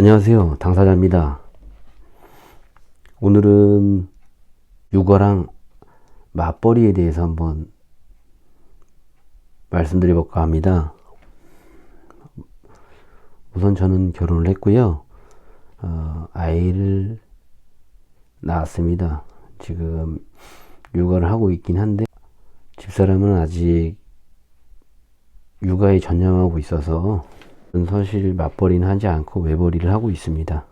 안녕하세요, 당사자입니다. 오늘은 육아랑 맞벌이에 대해서 한번 말씀드려볼까 합니다. 우선 저는 결혼을 했고요. 아이를 낳았습니다. 지금 육아를 하고 있긴 한데 집사람은 아직 육아에 전념하고 있어서 사실 맞벌이는 하지 않고 외벌이를 하고 있습니다.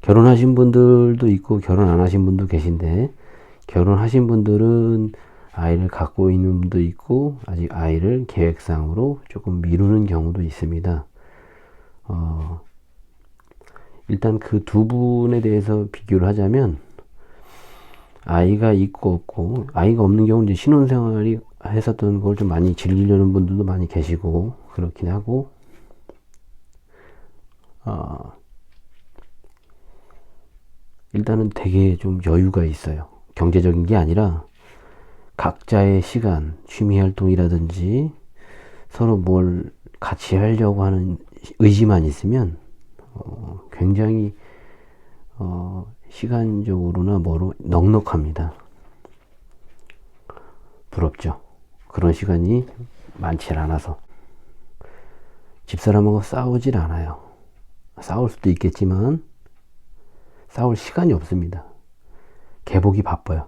결혼하신 분들도 있고 결혼 안 하신 분도 계신데, 결혼하신 분들은 아이를 갖고 있는 분도 있고 아직 아이를 계획상으로 조금 미루는 경우도 있습니다. 일단 그 두 분에 대해서 비교를 하자면, 아이가 있고 없고, 아이가 없는 경우는 이제 신혼생활이 했었던 걸 좀 많이 즐기려는 분들도 많이 계시고 그렇긴 하고, 일단은 되게 좀 여유가 있어요. 경제적인 게 아니라 각자의 시간, 취미 활동이라든지 서로 뭘 같이 하려고 하는 의지만 있으면 굉장히 시간적으로나 뭐로 넉넉합니다. 부럽죠. 그런 시간이 많지 않아서. 집사람하고 싸우질 않아요. 싸울 수도 있겠지만 싸울 시간이 없습니다. 개복이 바빠요.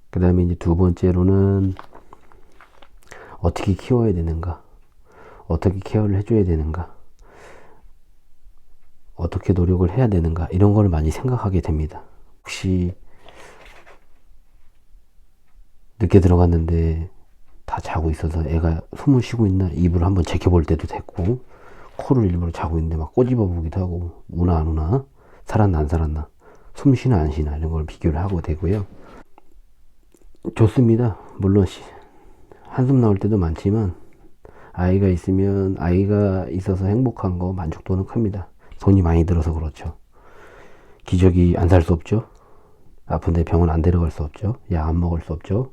그 다음에 이제 두 번째로는 어떻게 키워야 되는가, 어떻게 케어를 해줘야 되는가, 어떻게 노력을 해야 되는가, 이런 걸 많이 생각하게 됩니다. 혹시 늦게 들어갔는데 다 자고 있어서 애가 숨을 쉬고 있나 입을 한번 제껴볼 때도 됐고, 코를 일부러 자고 있는데 막 꼬집어 보기도 하고, 우나 안 우나, 살았나 안 살았나, 숨 쉬나 안 쉬나, 이런 걸 비교를 하고 되고요. 좋습니다. 물론 한숨 나올 때도 많지만 아이가 있으면, 아이가 있어서 행복한 거 만족도는 큽니다. 돈이 많이 들어서 그렇죠. 기저귀 안 살 수 없죠. 아픈데 병원 안 데려갈 수 없죠. 약 안 먹을 수 없죠.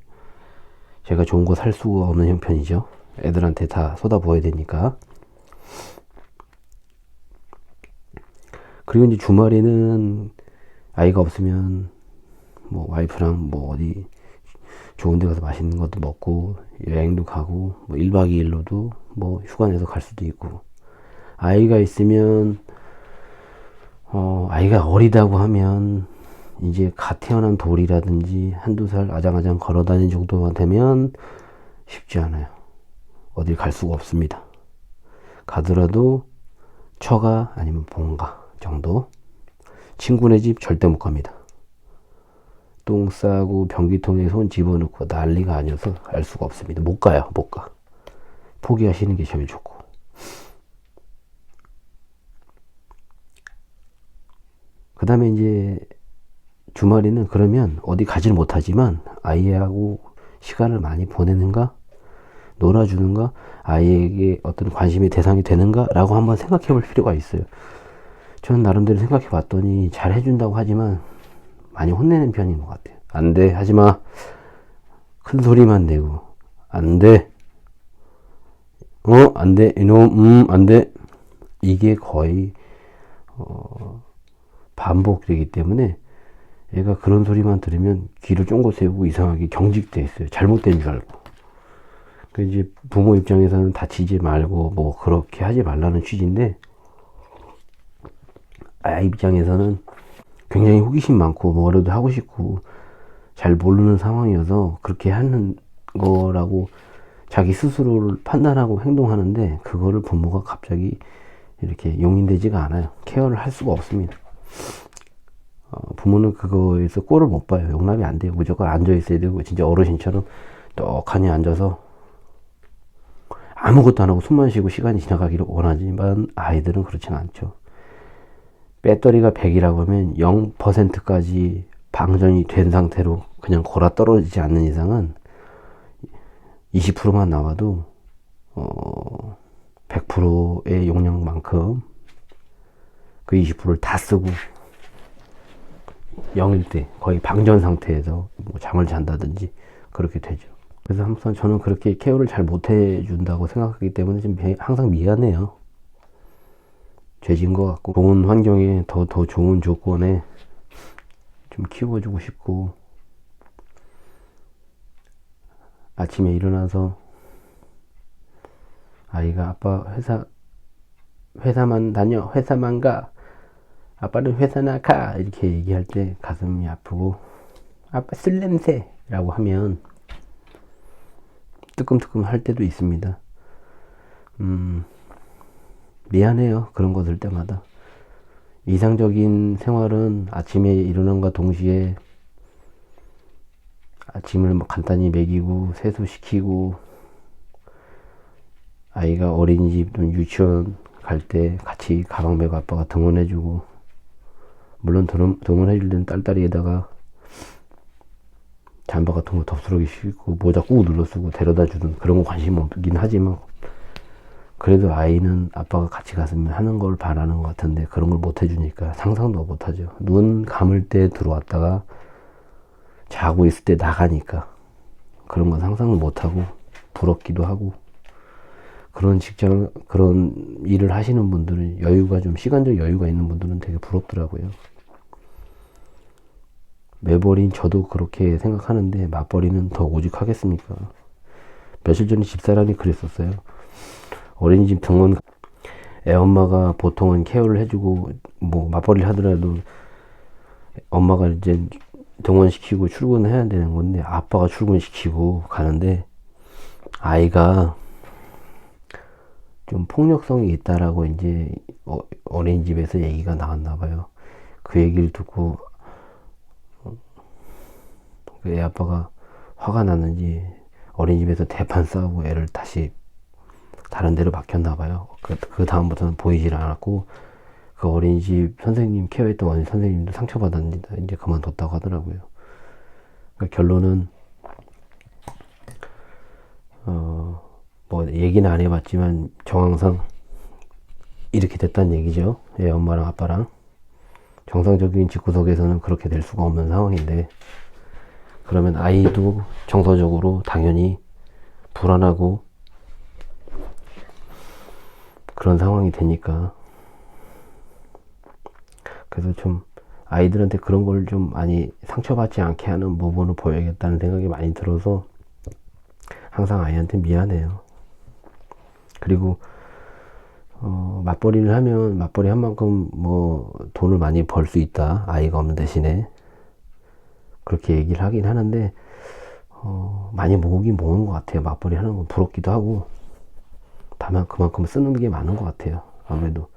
제가 좋은 거 살 수가 없는 형편이죠. 애들한테 다 쏟아부어야 되니까. 그리고 이제 주말에는 아이가 없으면 뭐 와이프랑 뭐 어디 좋은 데 가서 맛있는 것도 먹고 여행도 가고, 뭐 1박 2일로도 뭐 휴가 내서 갈 수도 있고. 아이가 있으면 아이가 어리다고 하면 이제 갓 태어난 돌이라든지 한두 살 아장아장 걸어 다니는 정도만 되면 쉽지 않아요. 어딜 갈 수가 없습니다. 가더라도 처가 아니면 본가 정도. 친구네 집 절대 못 갑니다. 똥 싸고 변기통에 손 집어넣고 난리가 아니어서 갈 수가 없습니다. 못 가요. 못 가. 포기하시는 게 제일 좋고. 그 다음에 이제 주말에는 그러면 어디 가지를 못하지만 아이하고 시간을 많이 보내는가, 놀아주는가, 아이에게 어떤 관심의 대상이 되는가 라고 한번 생각해 볼 필요가 있어요. 저는 나름대로 생각해 봤더니 잘 해준다고 하지만 많이 혼내는 편인 것 같아요. 안 돼, 하지마, 큰 소리만 내고, 안 돼, 안 돼, 이놈, 안 돼, 이게 거의 반복되기 때문에 얘가 그런 소리만 들으면 귀를 쫑긋 세우고 이상하게 경직돼 있어요. 잘못된 줄 알고. 그 이제 부모 입장에서는 다치지 말고 뭐 그렇게 하지 말라는 취지인데, 아이 입장에서는 굉장히 호기심 많고 뭐라도 하고 싶고 잘 모르는 상황이어서 그렇게 하는 거라고 자기 스스로를 판단하고 행동하는데, 그거를 부모가 갑자기 이렇게 용인되지가 않아요. 케어를 할 수가 없습니다. 부모는 그거에서 꼴을 못 봐요. 용납이 안 돼요. 무조건 앉아 있어야 되고, 진짜 어르신처럼 떡하니 앉아서 아무것도 안 하고 숨만 쉬고 시간이 지나가기를 원하지만 아이들은 그렇진 않죠. 배터리가 100이라고 하면 0%까지 방전이 된 상태로 그냥 골아 떨어지지 않는 이상은 20%만 나와도 100%의 용량만큼 그 20%를 다 쓰고 0일 때 거의 방전 상태에서 뭐 잠을 잔다든지 그렇게 되죠. 그래서 항상 저는 그렇게 케어를 잘 못해준다고 생각하기 때문에 좀 항상 미안해요. 죄진 것 같고, 좋은 환경에 더 좋은 조건에 좀 키워주고 싶고, 아침에 일어나서 아이가 아빠 회사만 다녀, 회사만 가, 아빠는 회사나 가, 이렇게 얘기할 때 가슴이 아프고, 아빠 술 냄새 라고 하면 뜨끔뜨끔 할 때도 있습니다. 미안해요. 그런 거 들 때마다. 이상적인 생활은 아침에 일어남과 동시에 아침을 뭐 간단히 먹이고 세수시키고, 아이가 어린이집 또는 유치원 갈 때 같이 가방 메고 아빠가 등원해주고, 물론 등원해줄 때는 딸딸이에다가 잠바 같은 거 덥수룩이 싣고 모자 꾹 눌러 쓰고 데려다 주는 그런 거 관심 없긴 하지만, 그래도 아이는 아빠가 같이 갔으면 하는 걸 바라는 것 같은데 그런 걸 못 해주니까 상상도 못 하죠. 눈 감을 때 들어왔다가 자고 있을 때 나가니까 그런 건 상상을 못 하고 부럽기도 하고, 그런 일을 하시는 분들은 여유가 좀, 시간적 여유가 있는 분들은 되게 부럽더라고요. 매버린 저도 그렇게 생각하는데 맞벌이는 더 오죽하겠습니까? 며칠 전에 집사람이 그랬었어요. 어린이집 등원, 애엄마가 보통은 케어를 해주고 뭐 맞벌이를 하더라도 엄마가 이제 등원시키고 출근해야 되는 건데, 아빠가 출근시키고 가는데 아이가 좀 폭력성이 있다라고 이제 어린이집에서 얘기가 나왔나 봐요. 그 얘기를 듣고 애 아빠가 화가 났는지 어린이집에서 대판 싸우고 애를 다시 다른 데로 맡겼나 봐요. 그 다음부터는 보이질 않았고, 그 어린이집 선생님, 케어했던 어린이 선생님도 상처받았는데 이제 그만뒀다고 하더라고요. 그러니까 결론은 뭐 얘기는 안 해봤지만 정황상 이렇게 됐다는 얘기죠. 애 엄마랑 아빠랑. 정상적인 집구석에서는 그렇게 될 수가 없는 상황인데, 그러면 아이도 정서적으로 당연히 불안하고 그런 상황이 되니까, 그래서 좀 아이들한테 그런 걸 좀 많이 상처받지 않게 하는 부분을 보여야겠다는 생각이 많이 들어서 항상 아이한테 미안해요. 그리고 맞벌이를 하면 맞벌이 한 만큼 뭐 돈을 많이 벌 수 있다, 아이가 없는 대신에, 그렇게 얘기를 하긴 하는데 많이 모으긴 모으는 것 같아요. 맞벌이 하는 건 부럽기도 하고, 다만 그만큼 쓰는 게 많은 것 같아요. 아무래도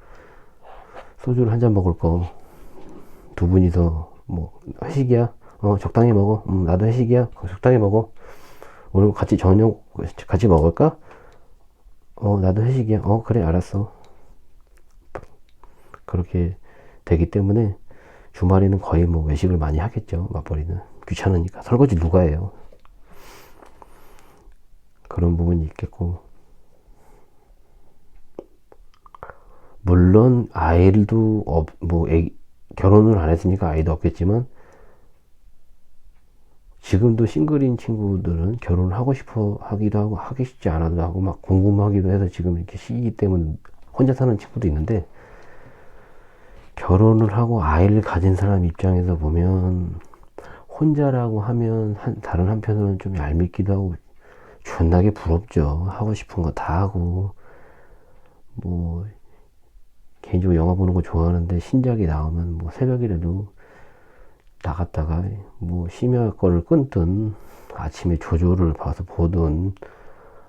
소주를 한 잔 먹을 거 두 분이서 뭐 회식이야? 적당히 먹어. 나도 회식이야? 적당히 먹어. 오늘 같이 저녁 같이 먹을까? 나도 회식이야. 그래, 알았어. 그렇게 되기 때문에 주말에는 거의 뭐 외식을 많이 하겠죠. 맞벌이는 귀찮으니까. 설거지 누가 해요? 그런 부분이 있겠고, 물론 아이도 결혼을 안 했으니까 아이도 없겠지만, 지금도 싱글인 친구들은 결혼을 하고 싶어 하기도 하고 하기 쉽지 않아도 하고 막 궁금하기도 해서 지금 이렇게 시기 때문에 혼자 사는 친구도 있는데, 결혼을 하고 아이를 가진 사람 입장에서 보면 혼자라고 하면 다른 한편으로는 좀 얄밉기도 하고 존나게 부럽죠. 하고 싶은 거 다 하고, 뭐 개인적으로 영화 보는 거 좋아하는데 신작이 나오면 뭐 새벽이라도 나갔다가 뭐 심야 거를 끊든 아침에 조조를 봐서 보든,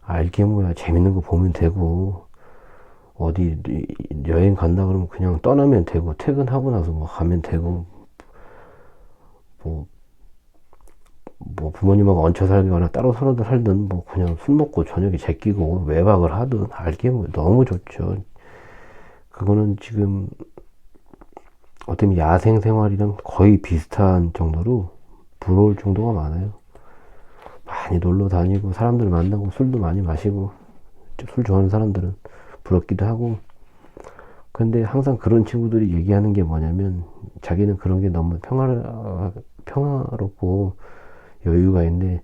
알게 뭐야, 재밌는 거 보면 되고, 어디 여행 간다 그러면 그냥 떠나면 되고, 퇴근하고 나서 뭐 가면 되고, 뭐 부모님하고 얹혀 살거나 따로 살든 뭐 그냥 술 먹고 저녁에 제끼고 외박을 하든, 알게 뭐 너무 좋죠. 그거는 지금 어떻게 야생 생활이랑 거의 비슷한 정도로 부러울 정도가 많아요. 많이 놀러 다니고 사람들 만나고 술도 많이 마시고, 술 좋아하는 사람들은 부럽기도 하고. 근데 항상 그런 친구들이 얘기하는 게 뭐냐면, 자기는 그런 게 너무 평화롭고 여유가 있는데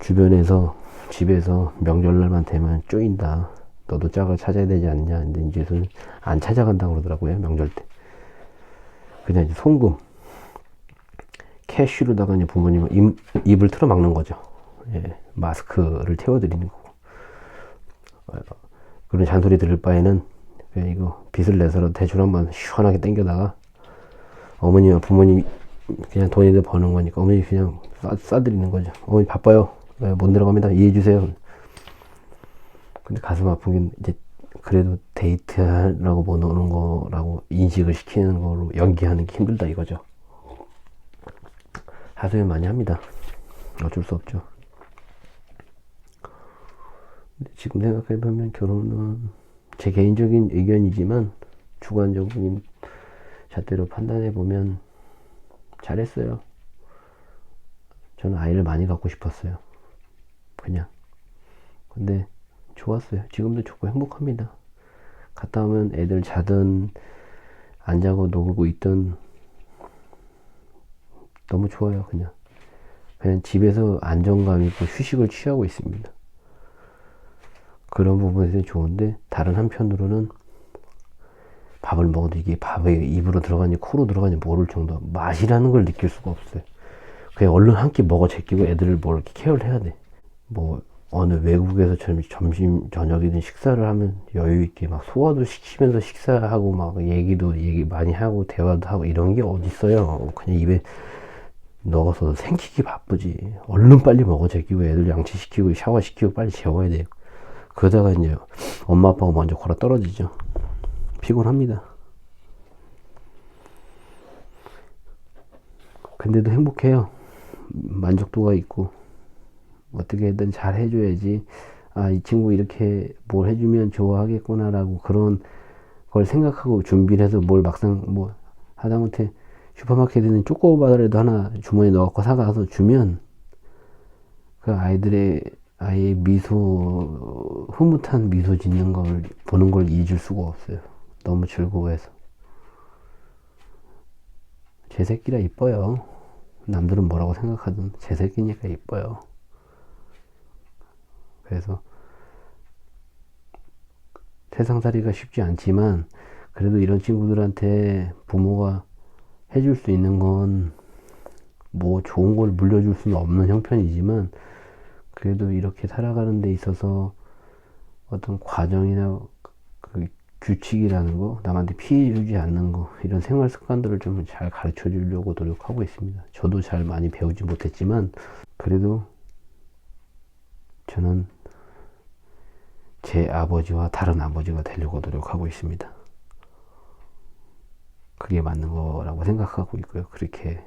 주변에서 집에서 명절날만 되면 쪼인다. 너도 짝을 찾아야 되지 않냐. 근데 이제는 안 찾아간다고 그러더라고요. 명절 때. 그냥 이제 송금 캐쉬로다가 이제 부모님 입을 틀어 막는 거죠. 예, 마스크를 태워드리는 거고. 그런 잔소리 들을 바에는 그냥 이거 빚을 내서라도 대출 한번 시원하게 땡겨다가 어머니와 부모님 그냥 돈이들 버는 거니까 어머니 그냥 싸드리는 거죠. 어머니 바빠요. 네, 못 내려갑니다. 이해해 주세요. 근데 가슴 아픈 게 이제 그래도 데이트하라고 못 오는 거라고 인식을 시키는 거로 연기하는 게 힘들다 이거죠. 하소연 많이 합니다. 어쩔 수 없죠. 근데 지금 생각해보면 결혼은 제 개인적인 의견이지만 주관적인 잣대로 판단해보면 잘했어요. 저는 아이를 많이 갖고 싶었어요. 그냥. 근데 좋았어요. 지금도 좋고 행복합니다. 갔다 오면 애들 자든 안 자고 놀고 있든 너무 좋아요. 그냥 집에서 안정감 있고 휴식을 취하고 있습니다. 그런 부분에서 좋은데 다른 한편으로는 밥을 먹어도 이게 밥에 입으로 들어가니 코로 가니 모를 정도 맛이라는 걸 느낄 수가 없어요. 그냥 얼른 한 끼 먹어 제끼고 애들을 뭐 이렇게 케어를 해야 돼. 뭐 어느 외국에서 점심 저녁이든 식사를 하면 여유 있게 막 소화도 시키면서 식사하고 막 얘기 많이 하고 대화도 하고 이런 게 어디 있어요. 그냥 입에 넣어서 생기기 바쁘지. 얼른 빨리 먹어 제끼고 애들 양치시키고 샤워시키고 빨리 재워야 돼요. 그러다가 이제 엄마 아빠가 먼저 걸어 떨어지죠. 피곤합니다. 근데도 행복해요. 만족도가 있고 어떻게든 잘 해줘야지. 아, 이 친구 이렇게 뭘 해주면 좋아하겠구나라고 그런 걸 생각하고 준비를 해서 뭘 막상 뭐 하다못해 슈퍼마켓에는 초코바라도 하나 주머니에 넣어서 사가서 주면 그 아이의 미소, 흐뭇한 미소 짓는 걸 보는 걸 잊을 수가 없어요. 너무 즐거워해서. 제 새끼라 이뻐요. 남들은 뭐라고 생각하든 제 새끼니까 이뻐요. 그래서 세상살이가 쉽지 않지만 그래도 이런 친구들한테 부모가 해줄 수 있는 건 뭐 좋은 걸 물려줄 수는 없는 형편이지만 그래도 이렇게 살아가는 데 있어서 어떤 과정이나 그 규칙이라는 거, 남한테 피해 주지 않는 거, 이런 생활 습관들을 좀 잘 가르쳐 주려고 노력하고 있습니다. 저도 잘 많이 배우지 못했지만 그래도 저는 제 아버지와 다른 아버지가 되려고 노력하고 있습니다. 그게 맞는 거라고 생각하고 있고요. 그렇게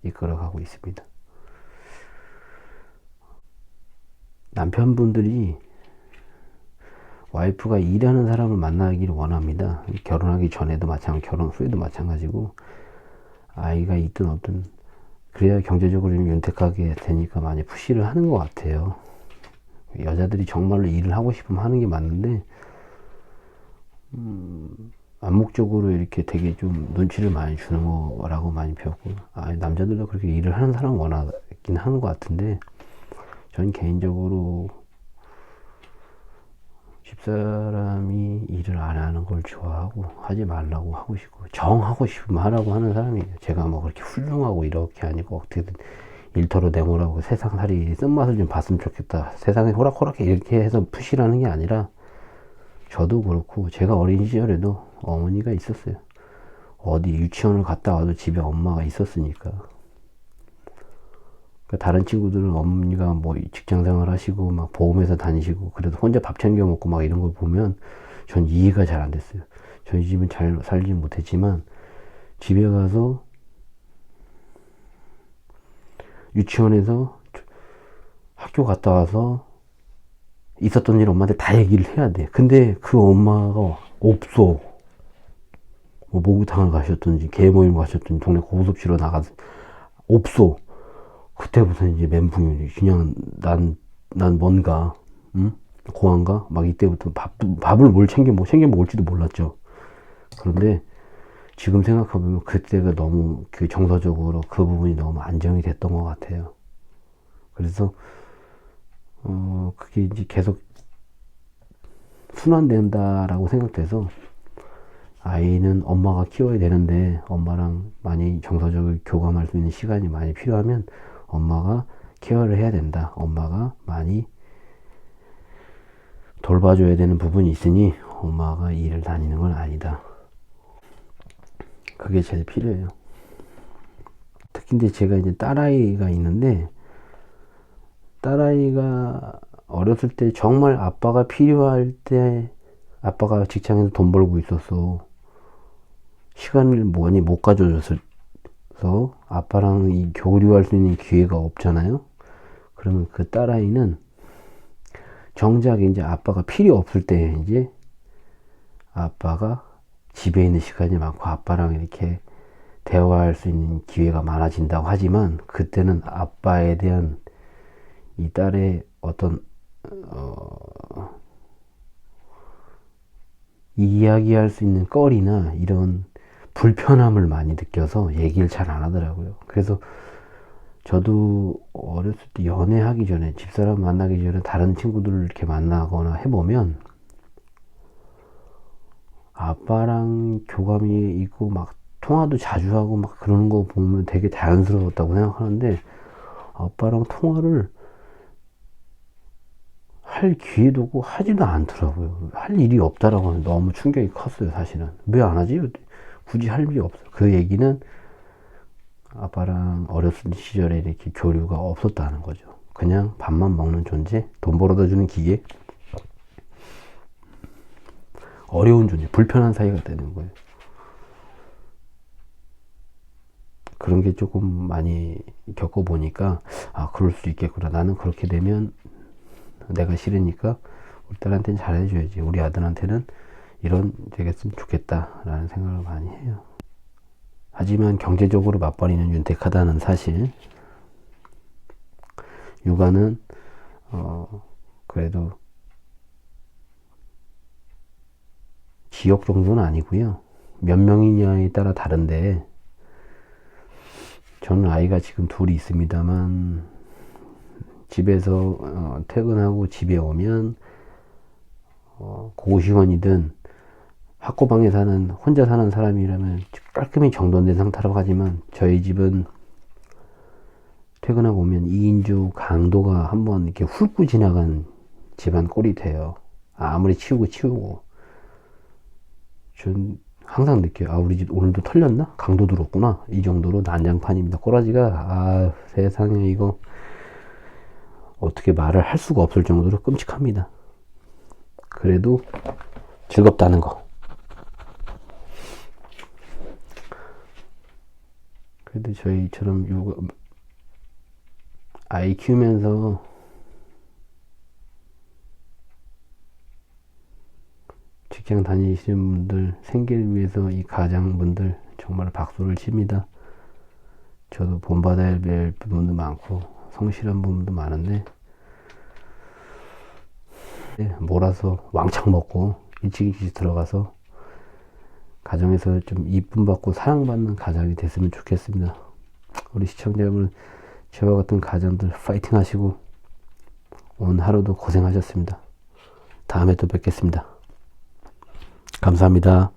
이끌어가고 있습니다. 남편분들이 와이프가 일하는 사람을 만나기를 원합니다. 결혼하기 전에도 마찬가지고 결혼 후에도 마찬가지고 아이가 있든 없든 그래야 경제적으로 좀 윤택하게 되니까 많이 푸시를 하는 것 같아요. 여자들이 정말로 일을 하고 싶으면 하는 게 맞는데 암묵적으로 이렇게 되게 좀 눈치를 많이 주는 거라고 많이 배웠고 남자들도 그렇게 일을 하는 사람 원하긴 하는 것 같은데 전 개인적으로 집사람이 일을 안 하는 걸 좋아하고 하지 말라고 하고 싶고 정하고 싶으면 하라고 하는 사람이에요. 제가 뭐 그렇게 훌륭하고 이렇게 아니고 어떻게든 일터로 내모라고 세상살이 쓴맛을 좀 봤으면 좋겠다. 세상에 호락호락해 이렇게 해서 푸시라는 게 아니라 저도 그렇고 제가 어린 시절에도 어머니가 있었어요. 어디 유치원을 갔다 와도 집에 엄마가 있었으니까. 그러니까 다른 친구들은 어머니가 뭐 직장생활 하시고 막 보험회사 다니시고 그래도 혼자 밥 챙겨 먹고 막 이런 걸 보면 전 이해가 잘 안 됐어요. 저희 집은 잘 살지 못했지만 집에 가서 유치원에서 학교 갔다 와서 있었던 일 엄마한테 다 얘기를 해야 돼. 근데 그 엄마가 없어. 뭐 목욕탕을 가셨든지 개모임 가셨든지 동네 고급시로 나가서 없어. 그때부터 이제 멘붕이 그냥 난 뭔가 고안가 막 이때부터 밥을 뭘 챙겨 먹을지도 몰랐죠. 그런데 지금 생각해보면 그때가 너무 그 정서적으로 그 부분이 너무 안정이 됐던 것 같아요. 그래서 그게 이제 계속 순환된다라고 생각돼서 아이는 엄마가 키워야 되는데 엄마랑 많이 정서적으로 교감할 수 있는 시간이 많이 필요하면 엄마가 케어를 해야 된다. 엄마가 많이 돌봐줘야 되는 부분이 있으니 엄마가 일을 다니는 건 아니다. 그게 제일 필요해요. 특히 이제 제가 이제 딸아이가 있는데 딸아이가 어렸을 때 정말 아빠가 필요할 때 아빠가 직장에서 돈 벌고 있었어. 시간을 많이 못 가져줘서 아빠랑 이 교류할 수 있는 기회가 없잖아요. 그러면 그 딸아이는 정작 이제 아빠가 필요 없을 때 이제 아빠가 집에 있는 시간이 많고 아빠랑 이렇게 대화할 수 있는 기회가 많아진다고 하지만 그때는 아빠에 대한 이 딸의 어떤 이야기할 수 있는 거리나 이런 불편함을 많이 느껴서 얘기를 잘 안 하더라고요. 그래서 저도 어렸을 때 연애하기 전에 집사람 만나기 전에 다른 친구들을 이렇게 만나거나 해보면 아빠랑 교감이 있고 막 통화도 자주 하고 막 그러는 거 보면 되게 자연스러웠다고 생각하는데 아빠랑 통화를 할 기회도 없고 하지도 않더라고요. 할 일이 없다라고 하면 너무 충격이 컸어요. 사실은 왜 안 하지? 굳이 할 일이 없어요. 그 얘기는 아빠랑 어렸을 시절에 이렇게 교류가 없었다는 거죠. 그냥 밥만 먹는 존재, 돈 벌어다 주는 기계, 어려운 존재, 불편한 사이가 되는 거예요. 그런 게 조금 많이 겪어보니까 아 그럴 수 있겠구나. 나는 그렇게 되면 내가 싫으니까 우리 딸한테는 잘해줘야지. 우리 아들한테는 이런 되겠으면 좋겠다 라는 생각을 많이 해요. 하지만 경제적으로 맞벌이는 윤택하다는 사실. 육아는 그래도 지역 정도는 아니고요. 몇 명이냐에 따라 다른데 저는 아이가 지금 둘이 있습니다만 집에서 퇴근하고 집에 오면 고시원이든 학고방에 사는 혼자 사는 사람이라면 깔끔히 정돈된 상태라고 하지만 저희 집은 퇴근하고 오면 2인조 강도가 한번 이렇게 훑고 지나간 집안 꼴이 돼요. 아무리 치우고 전 항상 느껴요. 아 우리 집 오늘도 털렸나? 강도 들었구나. 이 정도로 난장판입니다. 꼬라지가 아 세상에 이거 어떻게 말을 할 수가 없을 정도로 끔찍합니다. 그래도 즐겁다는 거. 그래도 저희처럼 아이 키우면서 직장 다니시는 분들 생계를 위해서 이 가장분들 정말 박수를 칩니다. 저도 본받아야 될 부분도 많고 성실한 부분도 많은데 몰아서 왕창 먹고 일찍 들어가서 가정에서 좀 이쁨 받고 사랑받는 가장이 됐으면 좋겠습니다. 우리 시청자 여러분 저와 같은 가장들 파이팅 하시고 오늘 하루도 고생하셨습니다. 다음에 또 뵙겠습니다. 감사합니다.